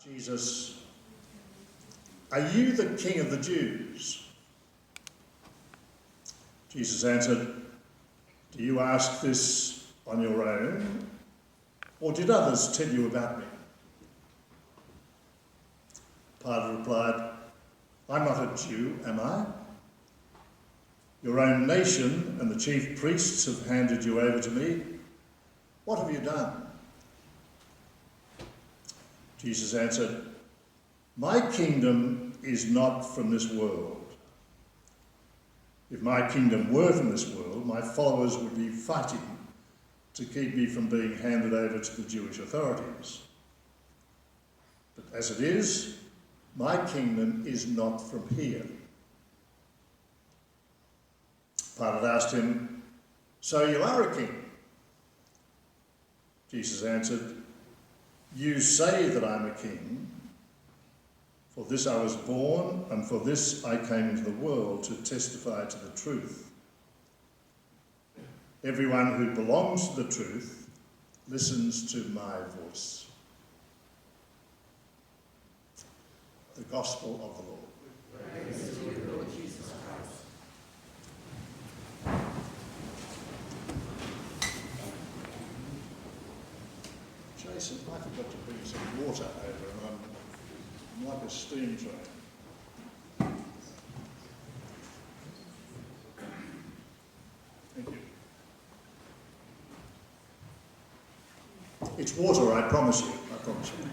Jesus, "Are you the King of the Jews?" Jesus answered, "Do you ask this on your own, or did others tell you about me?" Pilate replied, "I'm not a Jew, am I? Your own nation and the chief priests have handed you over to me. What have you done?" Jesus answered, "My kingdom is not from this world. If my kingdom were from this world, my followers would be fighting to keep me from being handed over to the Jewish authorities. But as it is, my kingdom is not from here." Pilate asked him, "So you are a king?" Jesus answered, "You say that I'm a king. For this I was born, and for this I came into the world, to testify to the truth. Everyone who belongs to the truth listens to my voice." The Gospel of the Lord. Praise to you, Lord Jesus Christ. Jason, I forgot to bring some water over, and I'm like a steam train. Thank you. It's water, I promise you. I promise you.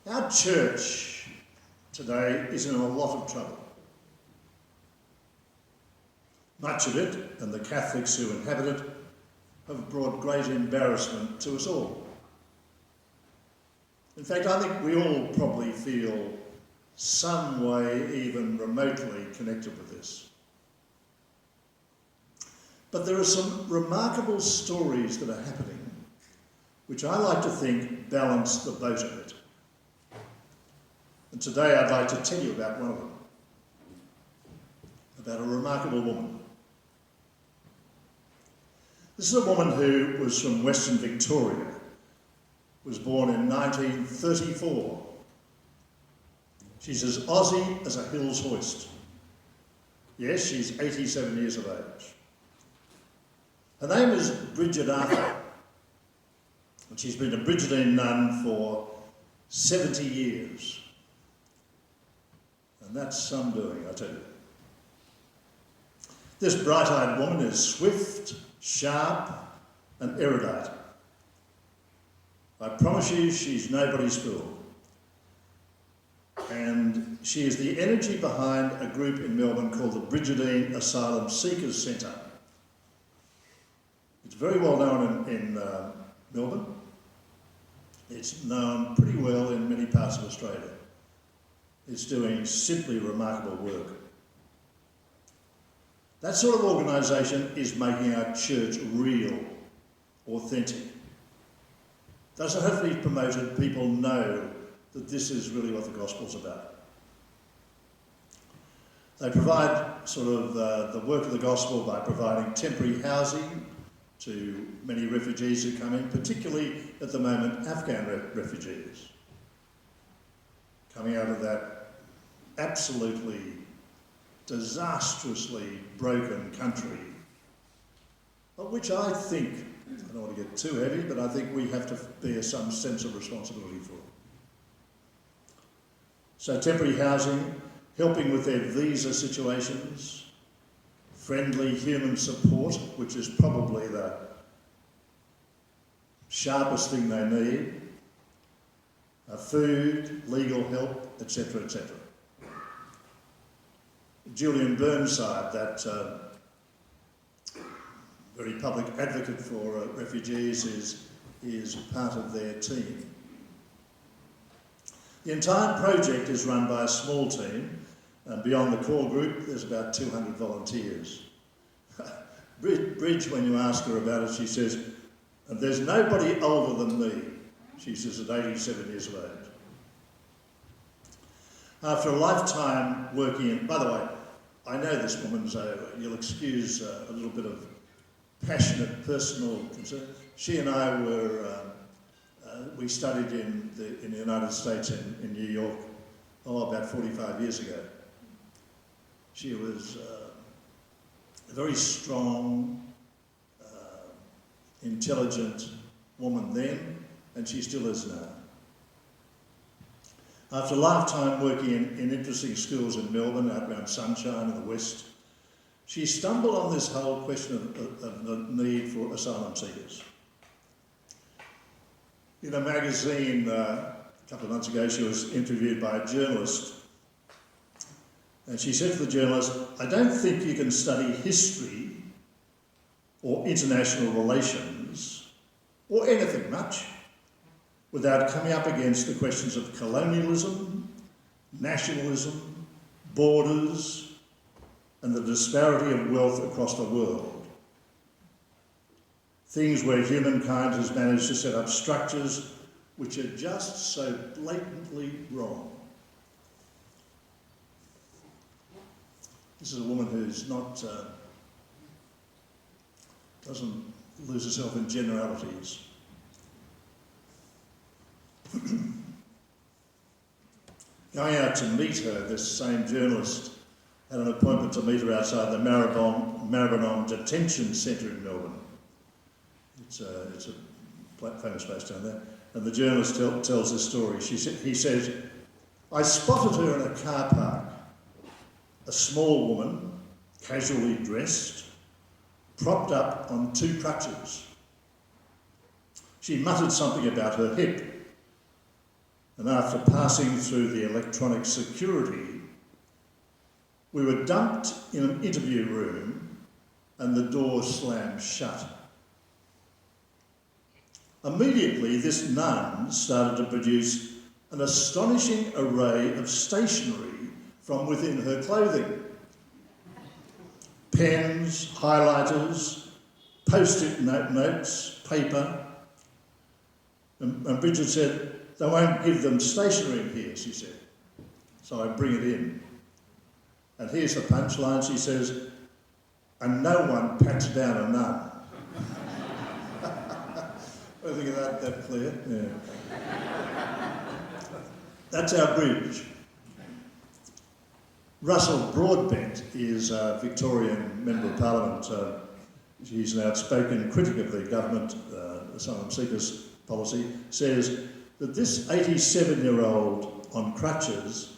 Our church today is in a lot of trouble. Much of it, and the Catholics who inhabit it, have brought great embarrassment to us all. In fact, I think we all probably feel some way even remotely connected with this. But there are some remarkable stories that are happening, which I like to think balance the boat of it. And today I'd like to tell you about one of them, about a remarkable woman. This is a woman who was from Western Victoria, was born in 1934. She's as Aussie as a hill's hoist. Yes, she's 87 years of age. Her name is Brigidine, and she's been a Brigidine nun for 70 years. And that's some doing, I tell you. This bright-eyed woman is swift, sharp, and erudite. I promise you she's nobody's fool. And she is the energy behind a group in Melbourne called the Brigidine Asylum Seekers Centre. It's very well known in Melbourne. It's known pretty well in many parts of Australia. It's doing simply remarkable work. That sort of organisation is making our church real, authentic. Doesn't have to be promoted. People know that this is really what the gospel's about. They provide sort of the work of the gospel by providing temporary housing to many refugees who come in, particularly at the moment Afghan refugees, coming out of that absolutely disastrously broken country, of which I think, I don't want to get too heavy, but I think we have to bear some sense of responsibility for. So temporary housing, helping with their visa situations, friendly human support, which is probably the sharpest thing they need, food, legal help, etc., etc. Julian Burnside, that very public advocate for refugees, is part of their team. The entire project is run by a small team, and beyond the core group there's about 200 volunteers. Bridge, when you ask her about it, she says, "And there's nobody older than me," she says, at 87 years of age. After a lifetime working in... By the way, I know this woman, so you'll excuse a little bit of passionate personal concern. She and I were... we studied in the United States in New York, about 45 years ago. She was a very strong, intelligent woman then, and she still is now. After a lifetime working in interesting schools in Melbourne, out around Sunshine in the West, she stumbled on this whole question of the need for asylum seekers. In a magazine a couple of months ago, she was interviewed by a journalist, and she said to the journalist, "I don't think you can study history or international relations or anything much without coming up against the questions of colonialism, nationalism, borders, and the disparity of wealth across the world. Things where humankind has managed to set up structures which are just so blatantly wrong." This is a woman who's not, doesn't lose herself in generalities. Going out to meet her, this same journalist had an appointment to meet her outside the Maribyrnong Detention Centre in Melbourne. It's a famous place down there. And the journalist tells this story. He says, "I spotted her in a car park, a small woman, casually dressed, propped up on 2 crutches. She muttered something about her hip, and after passing through the electronic security, we were dumped in an interview room and the door slammed shut. Immediately, this nun started to produce an astonishing array of stationery from within her clothing. Pens, highlighters, post-it notes, paper. And Bridget said, "They won't give them stationery in here," she said. "So I bring it in. And here's the punchline," she says, "and no one pats down a nun." What do you think of that Claire? Yeah. That's our bridge. Russell Broadbent is a Victorian Member of Parliament. He's an outspoken critic of the government asylum seekers policy, says that this 87-year-old on crutches,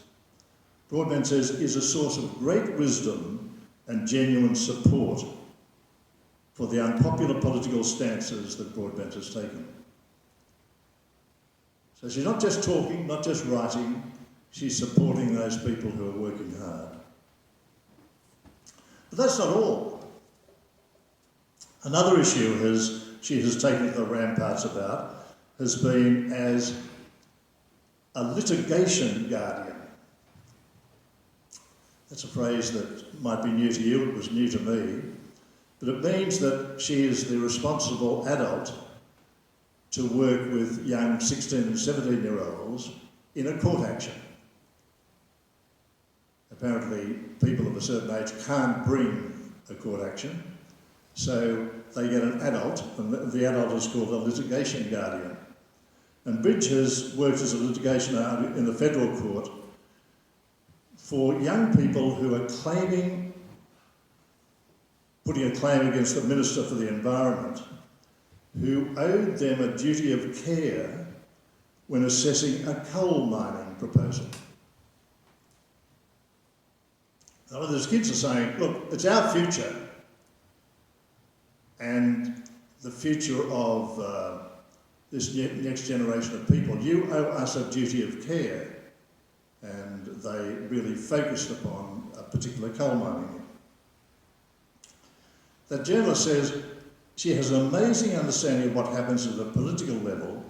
Broadbent says, is a source of great wisdom and genuine support for the unpopular political stances that Broadbent has taken. So she's not just talking, not just writing, she's supporting those people who are working hard. But that's not all. Another issue she has taken to the ramparts about has been as a litigation guardian. That's a phrase that might be new to you, it was new to me, but it means that she is the responsible adult to work with young 16 and 17-year-olds in a court action. Apparently, people of a certain age can't bring a court action, so they get an adult, and the adult is called a litigation guardian. And Bridge has worked as a litigation guardian in the federal court for young people who are putting a claim against the Minister for the Environment, who owed them a duty of care when assessing a coal mining proposal. Now, those kids are saying, look, it's our future and the future of this next generation of people. You owe us a duty of care. And they really focused upon a particular coal mining. The journalist says she has an amazing understanding of what happens at the political level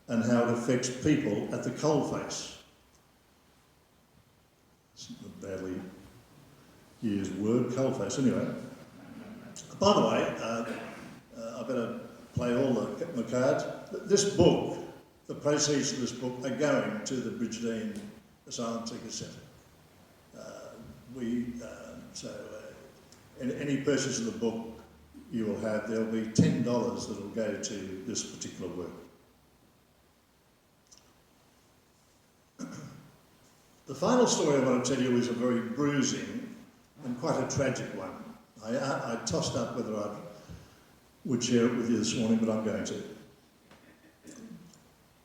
and how it affects people at the coalface. It's a badly used word, coalface. Anyway, by the way, I better play all my cards. This book, the proceeds of this book are going to the Brigidine Asylum Seeker Centre. Any purchase of the book you will have, there'll be $10 that will go to this particular work. The final story I want to tell you is a very bruising and quite a tragic one. I tossed up whether I would share it with you this morning, but I'm going to.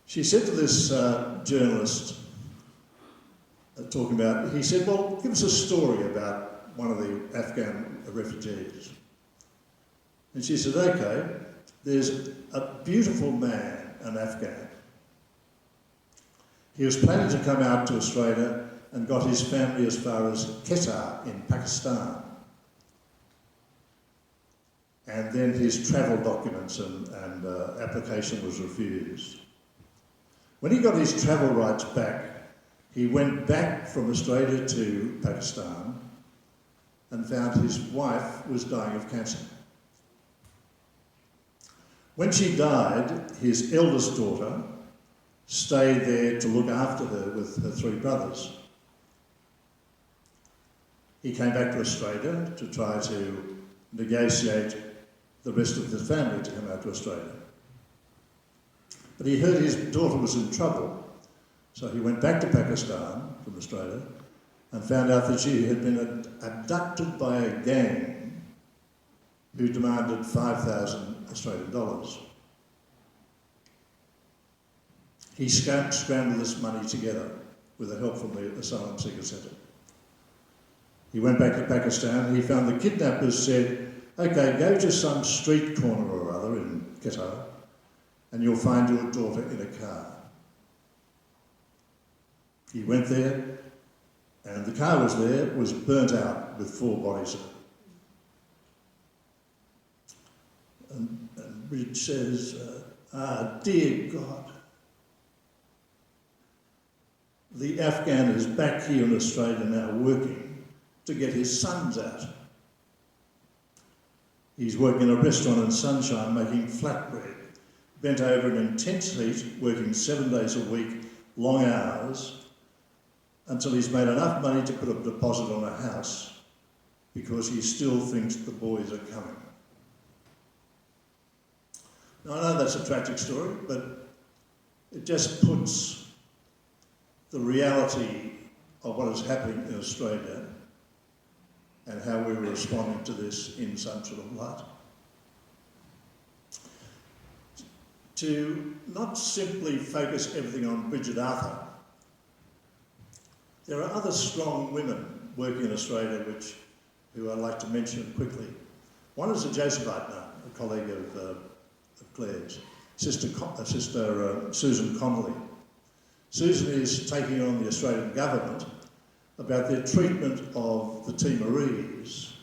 She said to this journalist, he said, well, give us a story about one of the Afghan refugees. And she said, okay, there's a beautiful man, an Afghan. He was planning to come out to Australia and got his family as far as Quetta in Pakistan. And then his travel documents and application was refused. When he got his travel rights back, he went back from Australia to Pakistan and found his wife was dying of cancer. When she died, his eldest daughter stayed there to look after her with her 3 brothers. He came back to Australia to try to negotiate the rest of the family to come out to Australia. But he heard his daughter was in trouble, so he went back to Pakistan from Australia and found out that she had been abducted by a gang who demanded 5,000 Australian dollars. He scrambled this money together with the help from the Asylum Seeker Centre. He went back to Pakistan and he found the kidnappers said, okay, go to some street corner or other in Quetta and you'll find your daughter in a car. He went there and the car was burnt out with 4 bodies in it. And Bridget says, dear God, the Afghan is back here in Australia now working to get his sons out. He's working in a restaurant in Sunshine making flatbread, bent over in intense heat, working 7 days a week, long hours, until he's made enough money to put a deposit on a house because he still thinks the boys are coming. Now, I know that's a tragic story, but it just puts the reality of what is happening in Australia and how we're responding to this in some sort of light. To not simply focus everything on Bridget Arthur, there are other strong women working in Australia who I'd like to mention quickly. One is a Josephite nun, a colleague of Claire's, Sister Susan Connolly. Susan is taking on the Australian government about their treatment of the Timorese.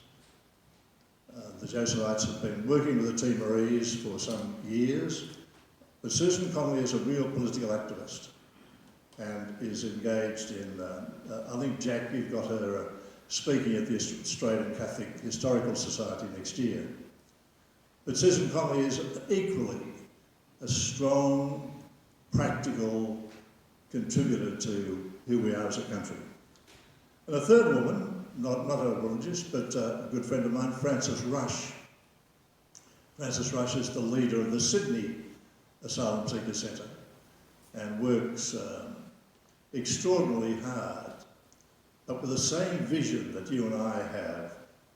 The Josepites have been working with the Timorese for some years, but Susan Connolly is a real political activist and is engaged in, I think, Jack, you've got her speaking at the Australian Catholic Historical Society next year. But Susan Connolly is equally a strong, practical contributor to who we are as a country. And a third woman, not a religious, but a good friend of mine, Frances Rush. Frances Rush is the leader of the Sydney Asylum Seeker Centre and works extraordinarily hard, but with the same vision that you and I have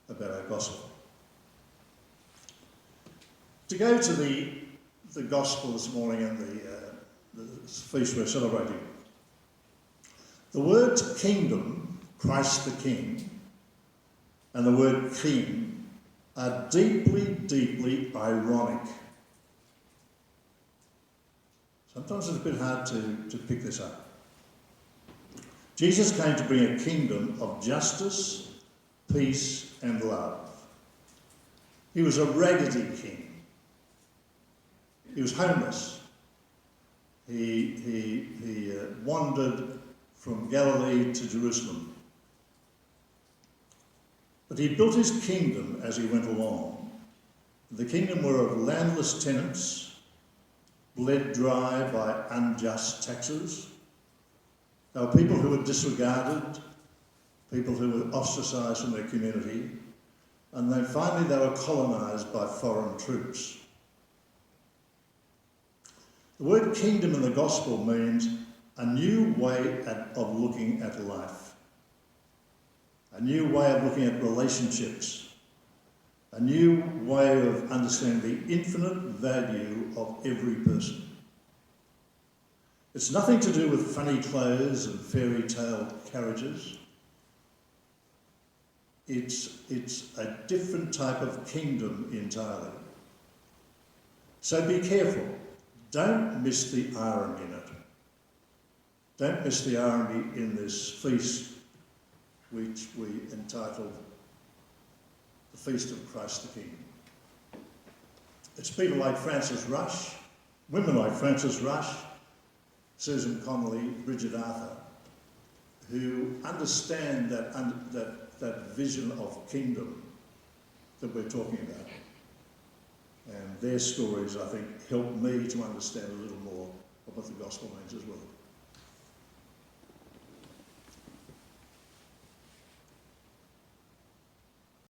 about our gospel. To go to the gospel this morning and the feast we're celebrating, the word kingdom, Christ the King, and the word king are deeply, deeply ironic. Sometimes it's a bit hard to pick this up. Jesus came to bring a kingdom of justice, peace, and love. He was a raggedy king. He was homeless. He wandered from Galilee to Jerusalem. But he built his kingdom as he went along. The kingdom were of landless tenants, bled dry by unjust taxes, They were people who were disregarded, people who were ostracised from their community, and then finally they were colonised by foreign troops. The word kingdom in the gospel means a new way of looking at life, a new way of looking at relationships, a new way of understanding the infinite value of every person. It's nothing to do with funny clothes and fairy tale carriages. It's a different type of kingdom entirely. So be careful. Don't miss the irony in it. Don't miss the irony in this feast, which we entitled The Feast of Christ the King. It's people like Frances Rush, women like Frances Rush, Susan Connolly, Bridget Arthur, who understand that vision of kingdom that we're talking about. And their stories, I think, help me to understand a little more of what the gospel means as well.